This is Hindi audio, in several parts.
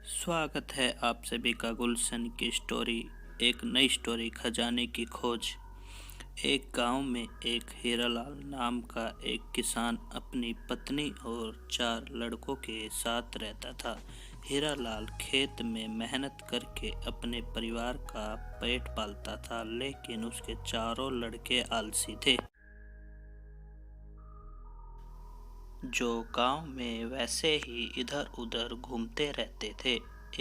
स्वागत है आप सभी का गुलशन की स्टोरी। एक नई स्टोरी खजाने की खोज। एक गांव में एक हीरालाल नाम का एक किसान अपनी पत्नी और 4 लड़कों के साथ रहता था। हीरालाल खेत में मेहनत करके अपने परिवार का पेट पालता था, लेकिन उसके चारों लड़के आलसी थे, जो गांव में वैसे ही इधर उधर घूमते रहते थे।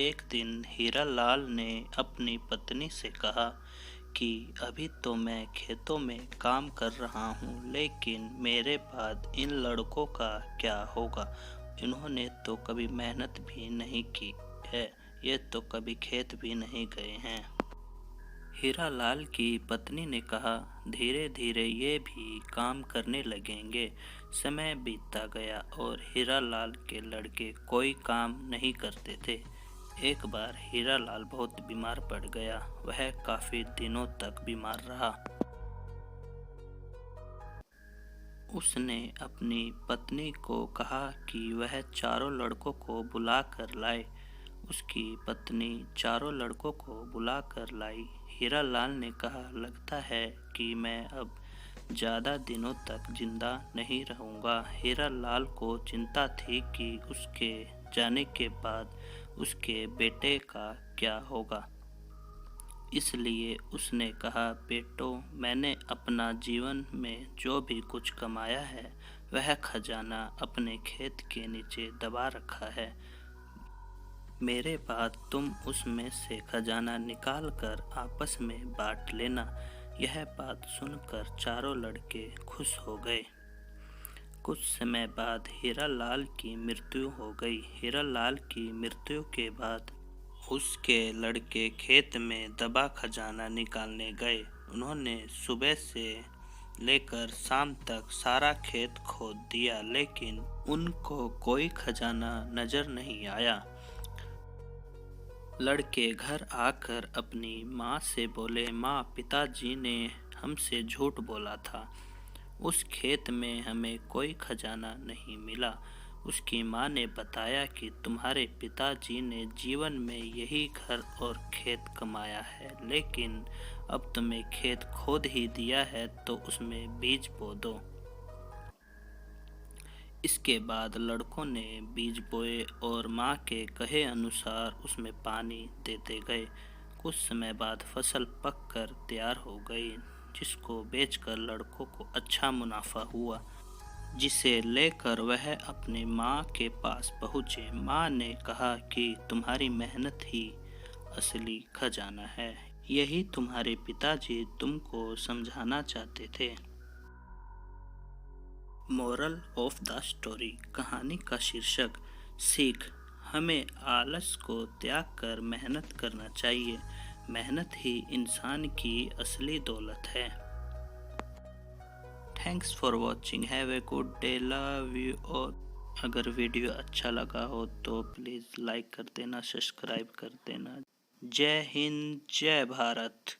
एक दिन हीरालाल ने अपनी पत्नी से कहा कि अभी तो मैं खेतों में काम कर रहा हूँ, लेकिन मेरे बाद इन लड़कों का क्या होगा। इन्होंने तो कभी मेहनत भी नहीं की है, ये तो कभी खेत भी नहीं गए हैं। हीरालाल की पत्नी ने कहा, धीरे धीरे ये भी काम करने लगेंगे। समय बीतता गया और हीरालाल के लड़के कोई काम नहीं करते थे। एक बार हीरालाल बहुत बीमार पड़ गया। वह काफी दिनों तक बीमार रहा। उसने अपनी पत्नी को कहा कि वह चारों लड़कों को बुला कर लाए। उसकी पत्नी चारों लड़कों को बुला कर लाई। हीरालाल ने कहा, लगता है कि मैं अब ज़्यादा दिनों तक जिंदा नहीं रहूँगा। हीरालाल को चिंता थी कि उसके जाने के बाद उसके बेटे का क्या होगा। इसलिए उसने कहा, बेटो, मैंने अपना जीवन में जो भी कुछ कमाया है वह खजाना अपने खेत के नीचे दबा रखा है। मेरे बाद तुम उसमें से खजाना निकाल कर आपस में बांट लेना। यह बात सुनकर चारों लड़के खुश हो गए। कुछ समय बाद हीरालाल की मृत्यु हो गई। हीरालाल की मृत्यु के बाद उसके लड़के खेत में दबा खजाना निकालने गए। उन्होंने सुबह से लेकर शाम तक सारा खेत खोद दिया, लेकिन उनको कोई खजाना नजर नहीं आया। लड़के घर आकर अपनी माँ से बोले, माँ, पिताजी ने हमसे झूठ बोला था। उस खेत में हमें कोई खजाना नहीं मिला। उसकी माँ ने बताया कि तुम्हारे पिताजी ने जीवन में यही घर और खेत कमाया है, लेकिन अब तुम्हें खेत खोद ही दिया है तो उसमें बीज बो दो। इसके बाद लड़कों ने बीज बोए और माँ के कहे अनुसार उसमें पानी देते गए। कुछ समय बाद फसल पककर तैयार हो गई, जिसको बेचकर लड़कों को अच्छा मुनाफा हुआ, जिसे लेकर वह अपने माँ के पास पहुँचे। माँ ने कहा कि तुम्हारी मेहनत ही असली खजाना है। यही तुम्हारे पिताजी तुमको समझाना चाहते थे। Moral of the story. कहानी का शीर्षक, सीख। हमें आलस को त्याग कर मेहनत करना चाहिए। मेहनत ही इंसान की असली दौलत है। Thanks for watching. Have a good day. Love you. और अगर वीडियो अच्छा लगा हो तो प्लीज़ लाइक कर देना, सब्सक्राइब कर देना। जय हिंद, जय भारत।